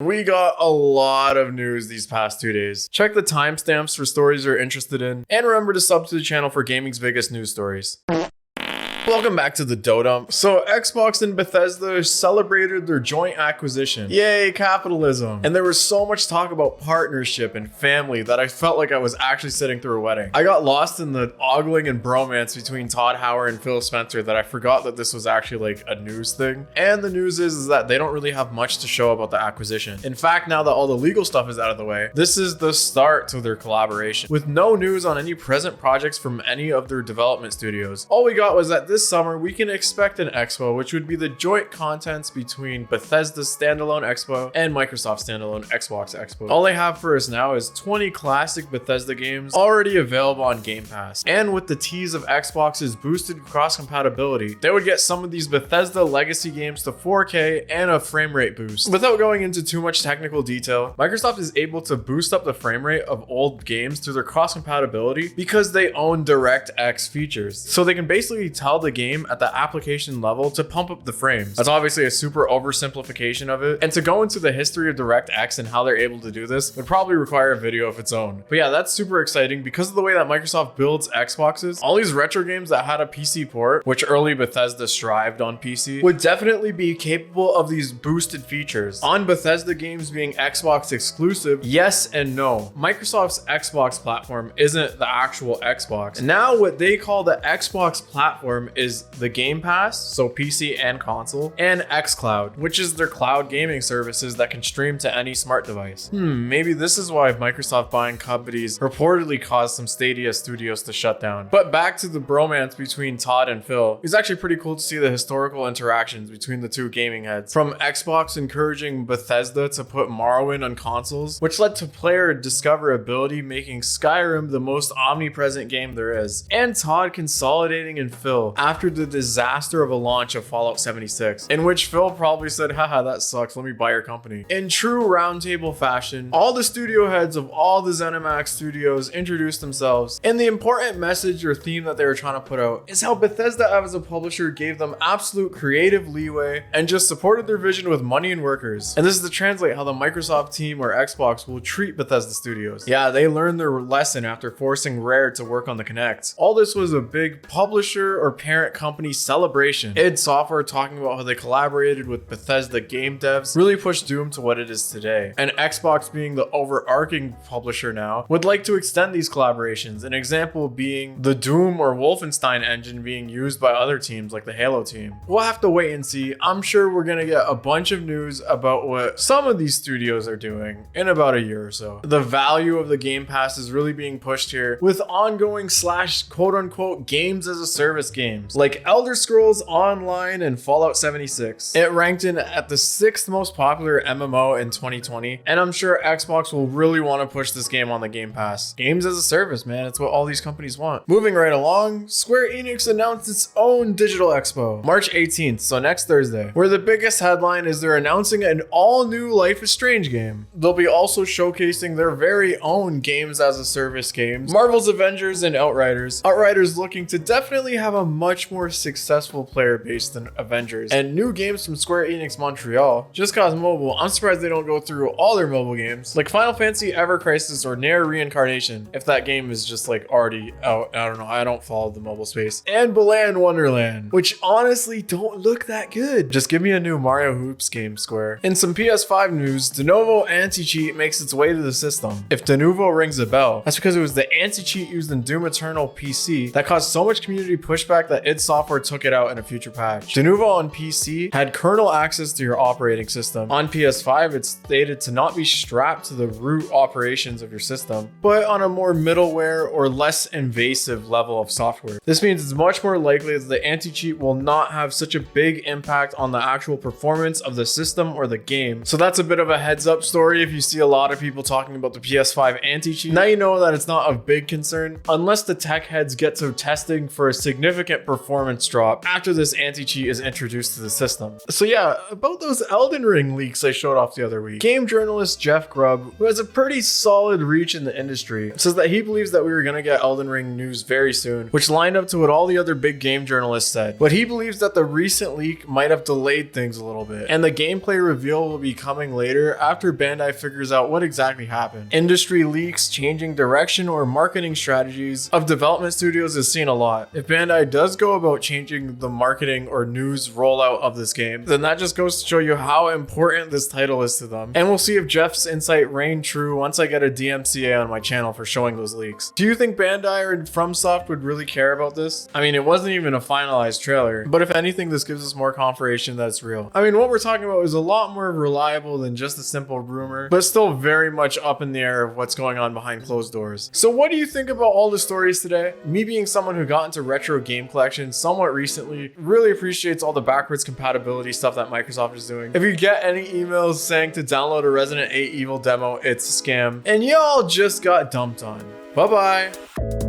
We got a lot of news these past 2 days. Check the timestamps for stories you're interested in, and remember to sub to the channel for gaming's biggest news stories. Welcome back to the Dough Dump. So Xbox and Bethesda celebrated their joint acquisition. Yay, capitalism. And there was so much talk about partnership and family that I felt like I was actually sitting through a wedding. I got lost in the ogling and bromance between Todd Howard and Phil Spencer that I forgot that this was actually like a news thing. And the news is that they don't really have much to show about the acquisition. In fact, now that all the legal stuff is out of the way, this is the start to their collaboration. With no news on any present projects from any of their development studios, all we got was that this summer we can expect an expo, which would be the joint contents between Bethesda's standalone expo and Microsoft's standalone Xbox expo. All they have for us now is 20 classic Bethesda games already available on Game Pass. And with the tease of Xbox's boosted cross-compatibility, they would get some of these Bethesda legacy games to 4K and a frame rate boost. Without going into too much technical detail, Microsoft is able to boost up the frame rate of old games through their cross-compatibility because they own DirectX features. So they can basically tell the game at the application level to pump up the frames. That's obviously a super oversimplification of it, and to go into the history of DirectX and how they're able to do this would probably require a video of its own. But yeah, that's super exciting because of the way that Microsoft builds Xboxes. All these retro games that had a PC port, which early Bethesda strived on PC, would definitely be capable of these boosted features. On Bethesda games being Xbox exclusive, yes and no. Microsoft's Xbox platform isn't the actual Xbox. And now what they call the Xbox platform is the Game Pass, so PC and console, and xCloud, which is their cloud gaming services that can stream to any smart device. Maybe this is why Microsoft buying companies reportedly caused some Stadia studios to shut down. But back to the bromance between Todd and Phil. It's actually pretty cool to see the historical interactions between the two gaming heads. From Xbox encouraging Bethesda to put Morrowind on consoles, which led to player discoverability making Skyrim the most omnipresent game there is, and Todd consolidating in Phil after the disaster of a launch of Fallout 76, in which Phil probably said, haha, that sucks, let me buy your company. In true roundtable fashion, all the studio heads of all the ZeniMax studios introduced themselves, and the important message or theme that they were trying to put out is how Bethesda as a publisher gave them absolute creative leeway and just supported their vision with money and workers. And this is to translate how the Microsoft team or Xbox will treat Bethesda studios. Yeah, they learned their lesson after forcing Rare to work on the Kinect. All this was a big publisher or parent company celebration. id Software talking about how they collaborated with Bethesda game devs really pushed Doom to what it is today. And Xbox, being the overarching publisher now, would like to extend these collaborations. An example being the Doom or Wolfenstein engine being used by other teams like the Halo team. We'll have to wait and see. I'm sure we're gonna get a bunch of news about what some of these studios are doing in about a year or so. The value of the Game Pass is really being pushed here with ongoing / quote unquote games as a service games like Elder Scrolls Online and Fallout 76. It ranked in at the 6th most popular MMO in 2020, and I'm sure Xbox will really want to push this game on the Game Pass. Games as a service, man, it's what all these companies want. Moving right along, Square Enix announced its own digital expo, March 18th, so next Thursday, where the biggest headline is they're announcing an all-new Life is Strange game. They'll be also showcasing their very own games as a service games, Marvel's Avengers and Outriders. Outriders looking to definitely have a much more successful player base than Avengers, and new games from Square Enix Montreal. Just cause mobile, I'm surprised they don't go through all their mobile games like Final Fantasy Ever Crisis or Near Reincarnation, if that game is just like already out. I don't know, I don't follow the mobile space. And Balan Wonderland, which honestly don't look that good. Just give me a new Mario Hoops game, Square. In some PS5 news, Denuvo anti-cheat makes its way to the system. If Denuvo rings a bell, that's because it was the anti-cheat used in Doom Eternal PC that caused so much community pushback that id Software took it out in a future patch. Denuvo on PC had kernel access to your operating system. On PS5, it's stated to not be strapped to the root operations of your system, but on a more middleware or less invasive level of software. This means it's much more likely that the anti-cheat will not have such a big impact on the actual performance of the system or the game. So that's a bit of a heads up story if you see a lot of people talking about the PS5 anti-cheat. Now you know that it's not a big concern unless the tech heads get to testing for a significant performance drop after this anti-cheat is introduced to the system. So yeah, about those Elden Ring leaks I showed off the other week. Game journalist Jeff Grubb, who has a pretty solid reach in the industry, says that he believes that we were going to get Elden Ring news very soon, which lined up to what all the other big game journalists said. But he believes that the recent leak might have delayed things a little bit, and the gameplay reveal will be coming later after Bandai figures out what exactly happened. Industry leaks, changing direction, or marketing strategies of development studios is seen a lot. If Bandai does go about changing the marketing or news rollout of this game, then that just goes to show you how important this title is to them. And we'll see if Jeff's insight reign true once I get a DMCA on my channel for showing those leaks. Do you think Bandai or FromSoft would really care about this? I mean, it wasn't even a finalized trailer, but if anything, this gives us more confirmation that it's real. I mean, what we're talking about is a lot more reliable than just a simple rumor, but still very much up in the air of what's going on behind closed doors. So what do you think about all the stories today? Me being someone who got into retro game collections somewhat recently, really appreciates all the backwards compatibility stuff that Microsoft is doing. If you get any emails saying to download a Resident 8 Evil demo, it's a scam, and y'all just got dumped on. Bye bye.